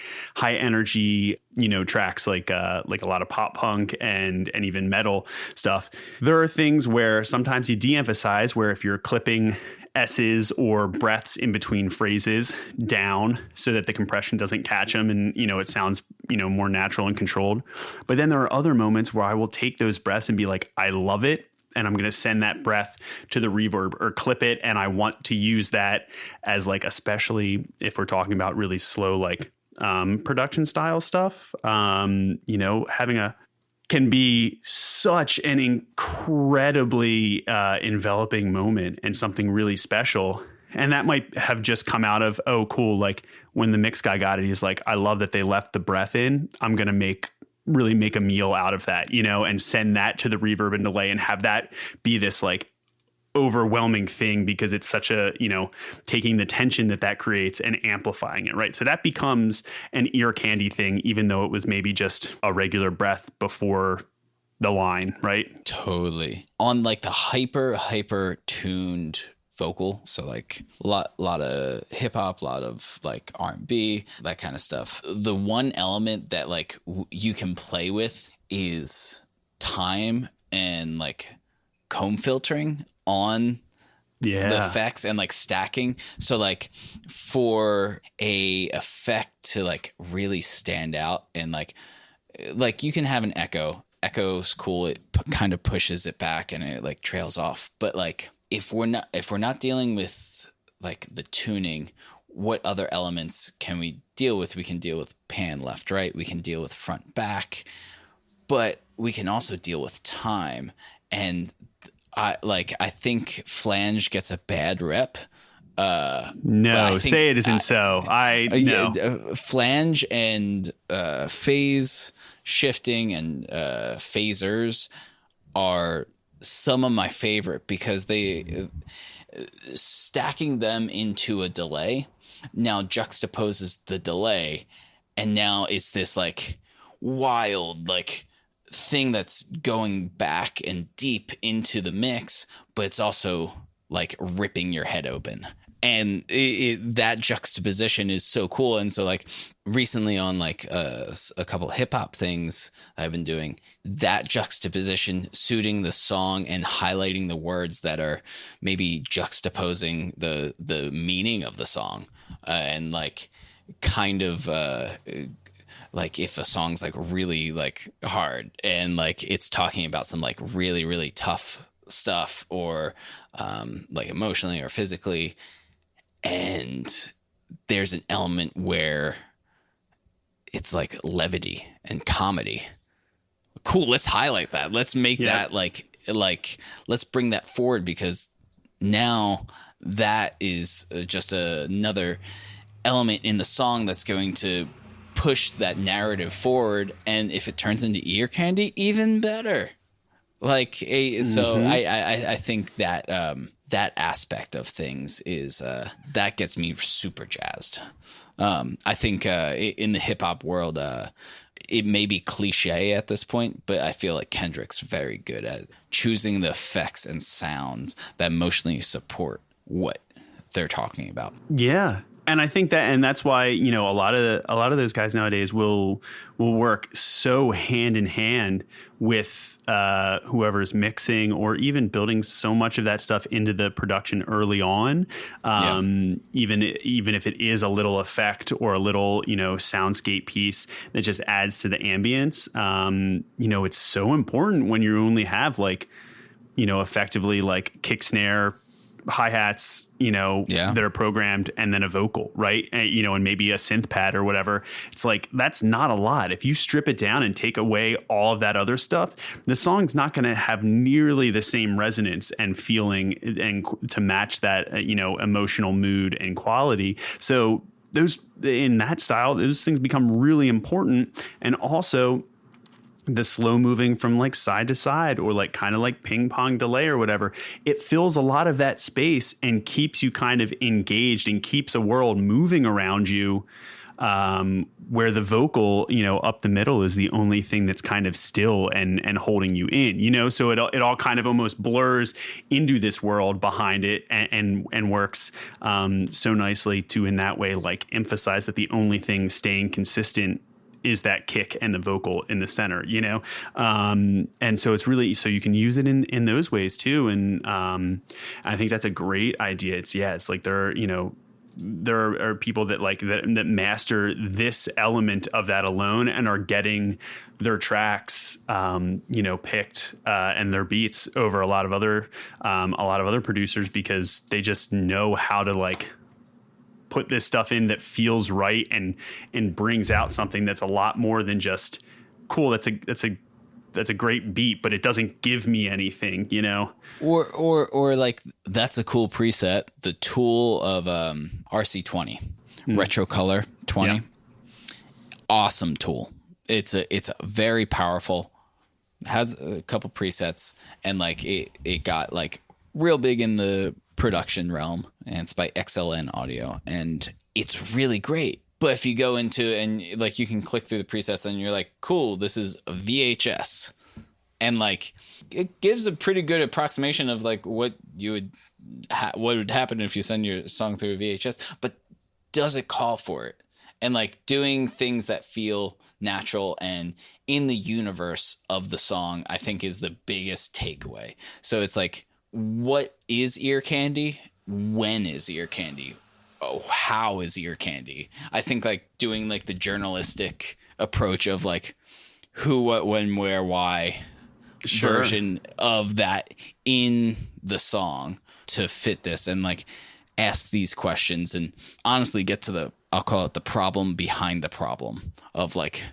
energy, tracks like a lot of pop punk and even metal stuff. There are things where sometimes you de-emphasize, where if you're clipping S's or breaths in between phrases down so that the compression doesn't catch them and, it sounds, more natural and controlled. But then there are other moments where I will take those breaths and be like, I love it. And I'm going to send that breath to the reverb or clip it. And I want to use that as like, especially if we're talking about really slow, like production style stuff, having can be such an incredibly enveloping moment and something really special. And that might have just come out of, oh, cool. Like when the mix guy got it, he's like, I love that they left the breath in. I'm going to really make a meal out of that, and send that to the reverb and delay and have that be this like overwhelming thing, because it's such a, taking the tension that creates and amplifying it. Right. So that becomes an ear candy thing, even though it was maybe just a regular breath before the line. Right. Totally. On like the hyper tuned vocal, so like a lot of hip hop, a lot of like R&B, that kind of stuff. The one element that like you can play with is time and like comb filtering on the effects and like stacking. So like for a effect to like really stand out and like you can have an echo. Echo's cool. It kind of pushes it back and it like trails off. But like if we're not dealing with like the tuning, what other elements can we deal with? We can deal with pan left, right. We can deal with front, back, but we can also deal with time. And I think flange gets a bad rep. No, say it isn't so. Flange and phase shifting and phasers are some of my favorite, because they stacking them into a delay now juxtaposes the delay, and now it's this like wild like thing that's going back and deep into the mix, but it's also like ripping your head open. And that juxtaposition is so cool. And so like recently on like a couple hip hop things I've been doing, that juxtaposition suiting the song and highlighting the words that are maybe juxtaposing the meaning of the song, and like kind of like if a song's like really like hard and like it's talking about some like really, really tough stuff, or like emotionally or physically, and there's an element where it's like levity and comedy. Cool. Let's highlight that. Let's make that like, let's bring that forward, because now that is just another element in the song that's going to push that narrative forward. And if it turns into ear candy, even better. Like so I think that that aspect of things is that gets me super jazzed. I think in the hip hop world, it may be cliche at this point, but I feel like Kendrick's very good at choosing the effects and sounds that emotionally support what they're talking about. Yeah. And I think that's why, a lot of those guys nowadays will work so hand in hand with whoever's mixing, or even building so much of that stuff into the production early on. Even if it is a little effect or a little, soundscape piece that just adds to the ambience. It's so important when you only have like, effectively like kick, snare, hi-hats, that are programmed, and then a vocal, right? And maybe a synth pad or whatever. It's like, that's not a lot. If you strip it down and take away all of that other stuff, the song's not going to have nearly the same resonance and feeling and to match that, emotional mood and quality. So those in that style, those things become really important. And also the slow moving from like side to side, or like kind of like ping pong delay or whatever, it fills a lot of that space and keeps you kind of engaged and keeps a world moving around you. Where the vocal, up the middle is the only thing that's kind of still and holding you in, so it all kind of almost blurs into this world behind it and works so nicely to, in that way, like emphasize that the only thing staying consistent is that kick and the vocal in the center, and so it's really, so you can use it in those ways too. And I think that's a great idea. It's like there are people that like that master this element of that alone and are getting their tracks, picked and their beats over a lot of other producers, because they just know how to like put this stuff in that feels right and brings out something that's a lot more than just cool. That's a great beat, but it doesn't give me anything, Or like, that's a cool preset. The Tool of RC20, Retro Color 20. Yeah. Awesome tool. It's a very powerful, has a couple presets, and like it got like real big in the production realm, and it's by XLN Audio, and it's really great. But if you go into, and like, you can click through the presets and you're like, cool, this is a VHS. And like, it gives a pretty good approximation of like what would happen if you send your song through a VHS, but does it call for it? And like, doing things that feel natural and in the universe of the song, I think, is the biggest takeaway. So it's like, what is ear candy? When is ear candy? Oh, how is ear candy? I think like doing like the journalistic approach of like who, what, when, where, why version of that in the song to fit this, and like ask these questions and honestly get to I'll call it the problem behind the problem of like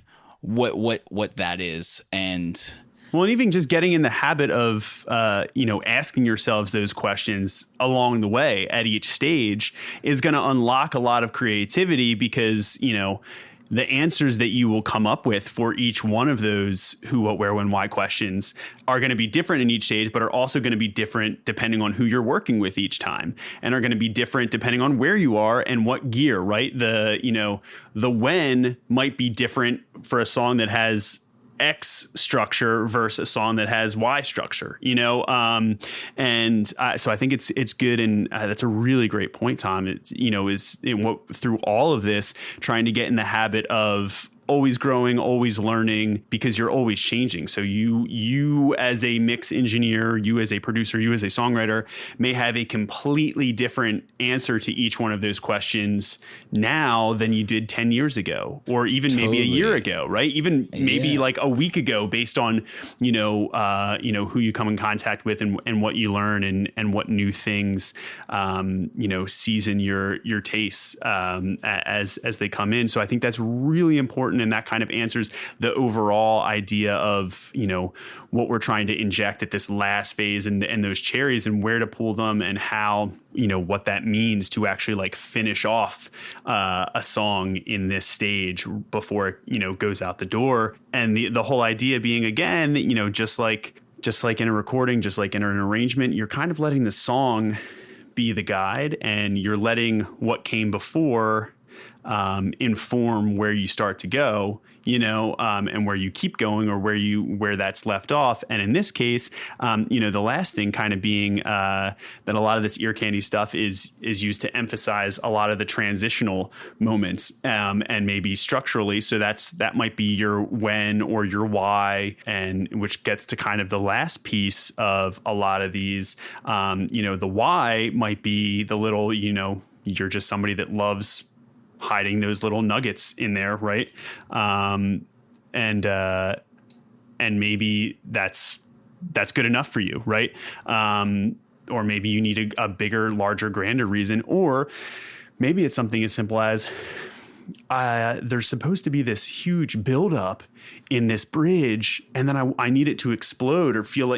what that is. And well, and even just getting in the habit of, asking yourselves those questions along the way at each stage is going to unlock a lot of creativity, because, the answers that you will come up with for each one of those who, what, where, when, why questions are going to be different in each stage, but are also going to be different depending on who you're working with each time, and are going to be different depending on where you are and what gear, right? The when might be different for a song that has X structure versus a song that has Y structure, so I think it's good. And that's a really great point, Tom. It's, through all of this, trying to get in the habit of always growing, always learning, because you're always changing. So you as a mix engineer, you as a producer, you as a songwriter may have a completely different answer to each one of those questions now than you did 10 years ago, or even maybe a year ago, right? Even maybe like a week ago, based on, who you come in contact with and what you learn and what new things, season your tastes as they come in. So I think that's really important. And that kind of answers the overall idea of, what we're trying to inject at this last phase and those cherries, and where to pull them, and how, what that means to actually like finish off a song in this stage before it, goes out the door. And the whole idea being, again, just like in a recording, just like in an arrangement, you're kind of letting the song be the guide, and you're letting what came before inform where you start to go, and where you keep going, or where that's left off. And in this case, the last thing kind of being that a lot of this ear candy stuff is used to emphasize a lot of the transitional moments, and maybe structurally. So that might be your when or your why, and which gets to kind of the last piece of a lot of these. The why might be the little, you're just somebody that loves hiding those little nuggets in there, right? And maybe that's good enough for you, right? Or maybe you need a bigger, larger, grander reason, or maybe it's something as simple as there's supposed to be this huge buildup in this bridge, and then I need it to explode or feel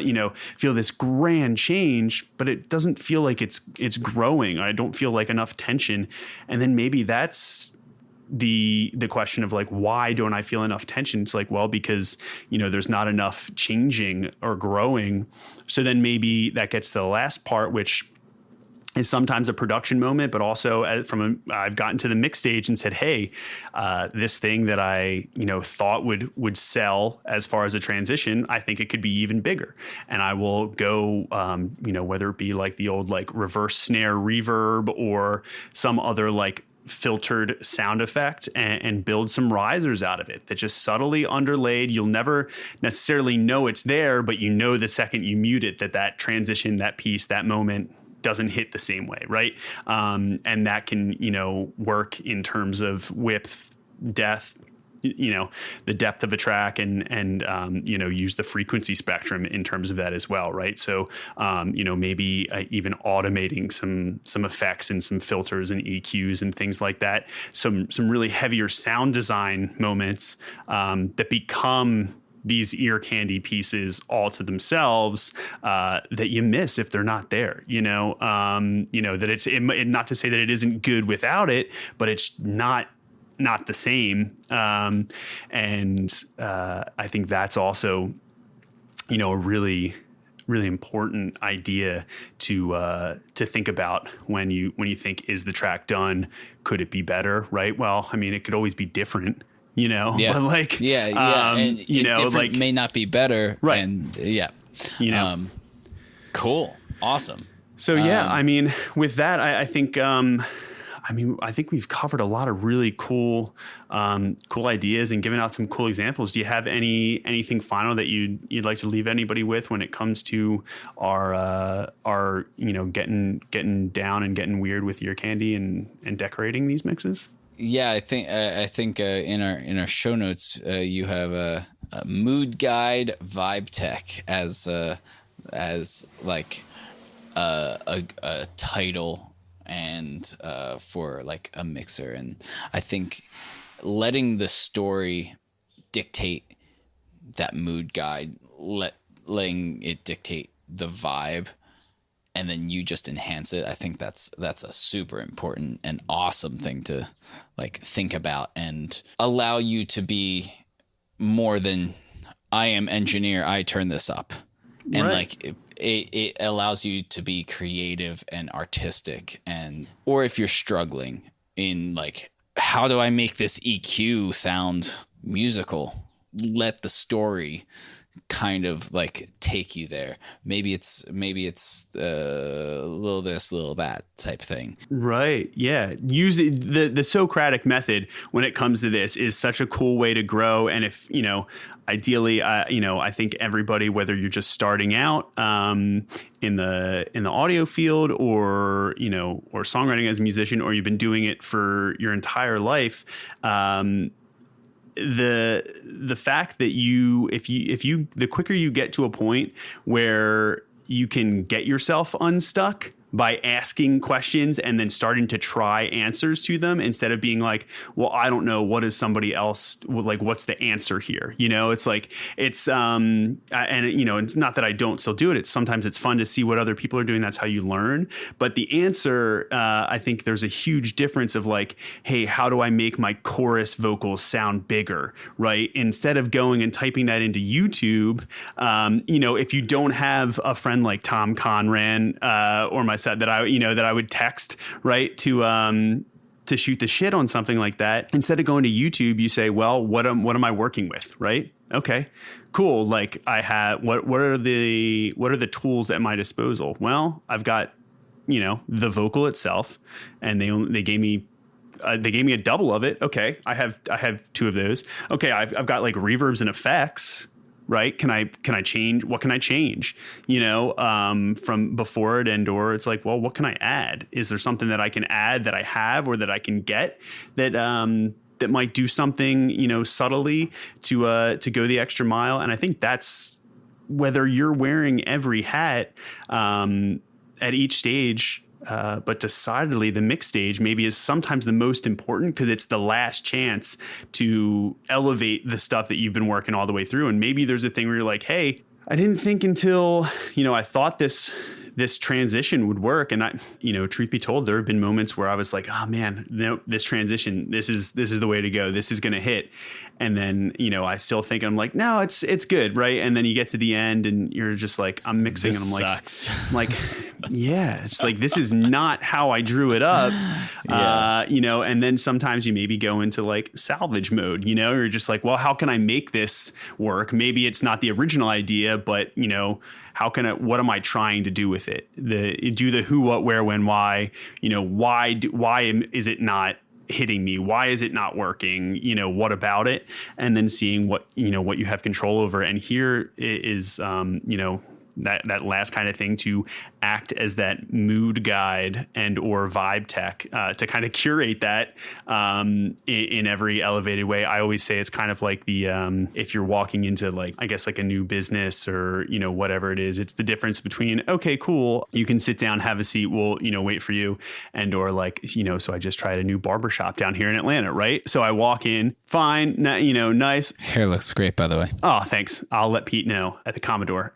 this grand change, but it doesn't feel like it's growing. I don't feel like enough tension. And then maybe that's the question of like, why don't I feel enough tension? It's like, well, because, there's not enough changing or growing. So then maybe that gets to the last part, which is sometimes a production moment, but also I've gotten to the mix stage and said, hey, this thing that I, thought would sell as far as a transition, I think it could be even bigger. And I will go, whether it be like the old, like reverse snare reverb or some other like filtered sound effect and build some risers out of it that just subtly underlaid. You'll never necessarily know it's there, but the second you mute it, that transition, that piece, that moment doesn't hit the same way, right? And that can, work in terms of width, depth, the depth of a track and use the frequency spectrum in terms of that as well, right? So, maybe even automating some effects and some filters and EQs and things like that. Some really heavier sound design moments that become these ear candy pieces all to themselves that you miss if they're not there, that it's not to say that it isn't good without it, but it's not the same. And I think that's also, a really, really important idea to think about when you think, is the track done? Could it be better? Right. Well, I mean, it could always be different. But like, and different like, may not be better, right? And cool, awesome. So I mean, with that, I think we've covered a lot of really cool ideas and given out some cool examples. Do you have anything final that you'd like to leave anybody with when it comes to our getting down and getting weird with your candy and decorating these mixes? Yeah, I think in our show notes you have a mood guide vibe tech as like a title and for like a mixer, and I think letting the story dictate that mood guide, letting it dictate the vibe, and then you just enhance it. I think that's a super important and awesome thing to like think about and allow you to be more than I am engineer, I turn this up. And right. Like it allows you to be creative and artistic, or if you're struggling in like, how do I make this EQ sound musical? Let the story kind of like take you there. Maybe it's a little this, little that type thing. Right. Yeah. Use the Socratic method when it comes to this is such a cool way to grow. And if, ideally, I think everybody, whether you're just starting out in the audio field or songwriting as a musician, or you've been doing it for your entire life, the fact that the quicker you get to a point where you can get yourself unstuck by asking questions and then starting to try answers to them instead of being like, well, I don't know, what is somebody else like, what's the answer here? It's like, it's it's not that I don't still do it. Sometimes it's fun to see what other people are doing. That's how you learn. But the answer, I think there's a huge difference of like, hey, how do I make my chorus vocals sound bigger? Right. Instead of going and typing that into YouTube, if you don't have a friend like Tom Conran or myself, that I would text, right, to shoot the shit on something like that. Instead of going to YouTube, you say, well, what am I working with, right? Okay, cool. Like I have what are the tools at my disposal? Well, I've got the vocal itself, and they gave me a double of it. Okay, I have two of those. Okay, I've got like reverbs and effects. Right? Can I change? What can I change? From before it, or it's like, well, what can I add? Is there something that I can add that I have or that I can get that might do something, subtly to go the extra mile? And I think that's whether you're wearing every hat at each stage. but decidedly the mix stage maybe is sometimes the most important because it's the last chance to elevate the stuff that you've been working all the way through. And maybe there's a thing where you're like, hey, I didn't think until, I thought this transition would work. And truth be told, there have been moments where I was like, oh man, no, this transition, this is the way to go. This is going to hit. And then, I still think I'm like, no, it's good. Right. And then you get to the end and you're just like, I'm mixing This and I'm sucks. like, yeah, it's like, this is not how I drew it up. Yeah. And then sometimes you maybe go into like salvage mode, you're just like, well, how can I make this work? Maybe it's not the original idea, but what am I trying to do with it? Do the who, what, where, when, why, is it not hitting me? Why is it not working? What about it? And then seeing what you have control over. And here is, that last kind of thing, to act as that mood guide and or vibe tech to kind of curate that in every elevated way. I always say it's kind of like the if you're walking into like, I guess, like a new business or whatever it is, it's the difference between, okay, cool, you can sit down, have a seat, we'll wait for you, and or like so I just tried a new barbershop down here in Atlanta, right? So I walk in, fine, nice. Hair looks great, by the way. Oh, thanks. I'll let Pete know at the Commodore.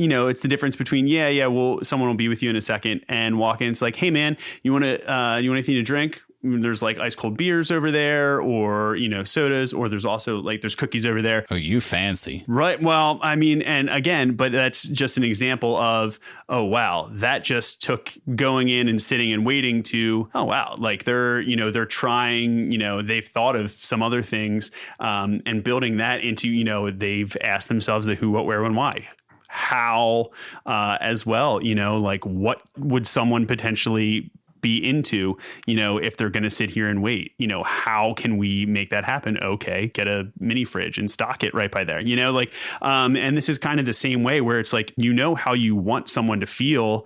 It's the difference between, well, someone will be with you in a second, and walk in. It's like, hey man, you want anything to drink? There's like ice cold beers over there, or, sodas, or there's also like, there's cookies over there. Oh, you fancy. Right. Well, I mean, and again, but that's just an example of, oh, wow, that just took going in and sitting and waiting to, oh, wow, like they're trying, they've thought of some other things and building that into, they've asked themselves the who, what, where, when, why. How as well, like what would someone potentially be into, if they're going to sit here and wait, how can we make that happen? Okay, get a mini fridge and stock it right by there, and this is kind of the same way where it's like, how you want someone to feel,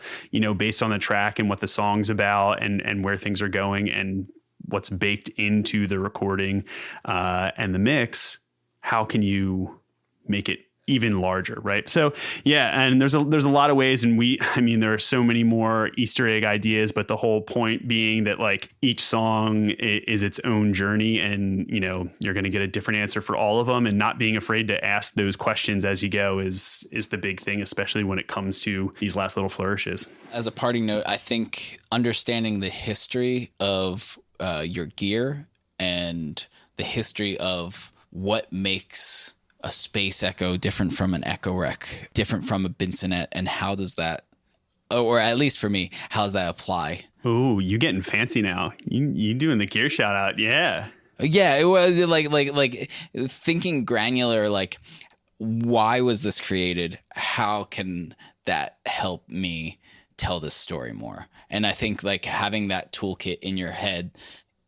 based on the track and what the song's about and where things are going and what's baked into the recording and the mix. How can you make it even larger, right? So and there's a lot of ways, and there are so many more Easter egg ideas, but the whole point being that like each song is its own journey, and you're going to get a different answer for all of them, and not being afraid to ask those questions as you go is the big thing, especially when it comes to these last little flourishes. As a parting note, I think understanding the history of your gear and the history of what makes a space echo different from an echo rec, different from a Binsonet, and how does that, or at least for me, how does that apply? Oh, you getting fancy now. You doing the gear shout out. Yeah. Yeah. It was like thinking granular, like, why was this created? How can that help me tell this story more? And I think like having that toolkit in your head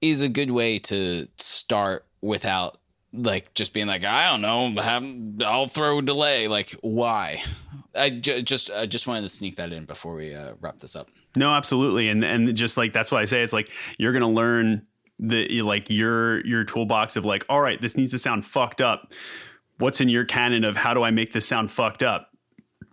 is a good way to start without like just being like, I don't know, I'll throw a delay. Like, why? I just wanted to sneak that in before we wrap this up. No, absolutely. And just like, that's why I say it's like, you're going to learn your toolbox of like, all right, this needs to sound fucked up. What's in your canon of how do I make this sound fucked up?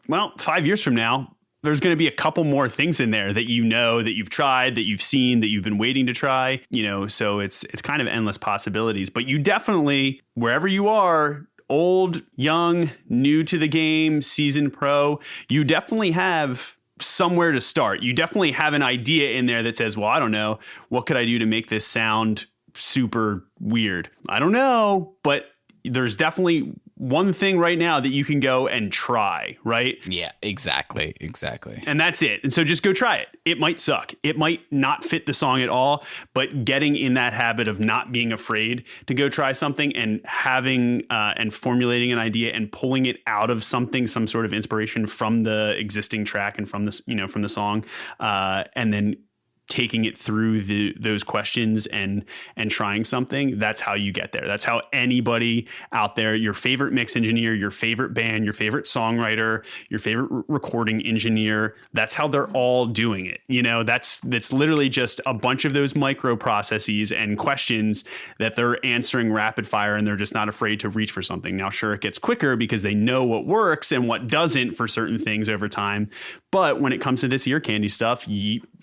Well, 5 years from now, there's going to be a couple more things in there that that you've tried, that you've seen, that you've been waiting to try, so it's kind of endless possibilities. But you definitely, wherever you are, old, young, new to the game, seasoned pro, you definitely have somewhere to start. You definitely have an idea in there that says, well, I don't know, what could I do to make this sound super weird? I don't know, but there's definitely one thing right now that you can go and try, right? Yeah, exactly. And that's it. And so just go try it. It might suck. It might not fit the song at all, but getting in that habit of not being afraid to go try something and having and formulating an idea and pulling it out of something, some sort of inspiration from the existing track and from this, from the song, and then taking it through those questions and trying something. That's how you get there. That's how anybody out there, your favorite mix engineer, your favorite band, your favorite songwriter, your favorite recording engineer, that's how they're all doing it. That's literally just a bunch of those micro processes and questions that they're answering rapid fire, and they're just not afraid to reach for something. Now, sure, it gets quicker because they know what works and what doesn't for certain things over time. But when it comes to this ear candy stuff,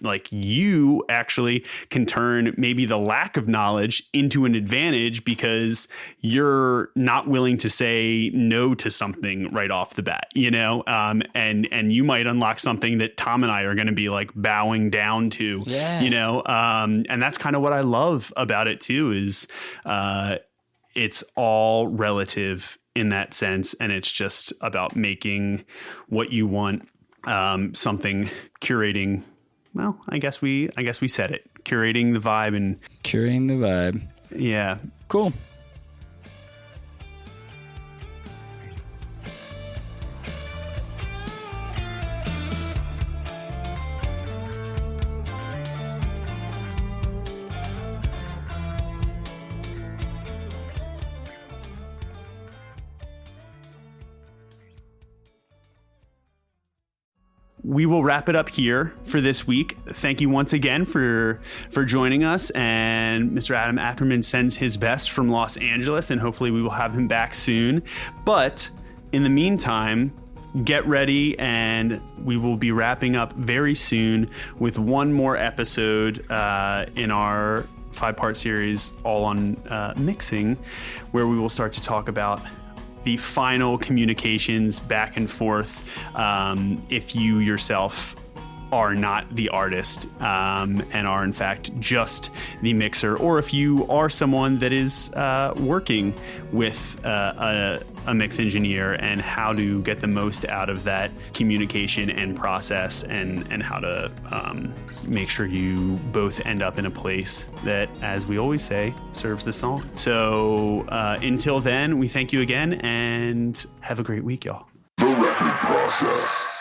like you actually can turn maybe the lack of knowledge into an advantage because you're not willing to say no to something right off the bat, you know, and you might unlock something that Tom and I are going to be like bowing down to, you know, and that's kind of what I love about it too, is it's all relative in that sense. And it's just about making what you want, something, curating. Well, I guess we said it, curating the vibe and curating the vibe. Yeah. Cool. We will wrap it up here for this week. Thank you once again for joining us. And Mr. Adam Ackerman sends his best from Los Angeles, and hopefully we will have him back soon. But in the meantime, get ready, and we will be wrapping up very soon with one more episode in our 5-part series all on mixing, where we will start to talk about the final communications back and forth, if you yourself are not the artist and are in fact just the mixer, or if you are someone that is working with a mix engineer, and how to get the most out of that communication and process, and how to make sure you both end up in a place that, as we always say, serves the song. So until then, we thank you again, and have a great week, y'all. The record process.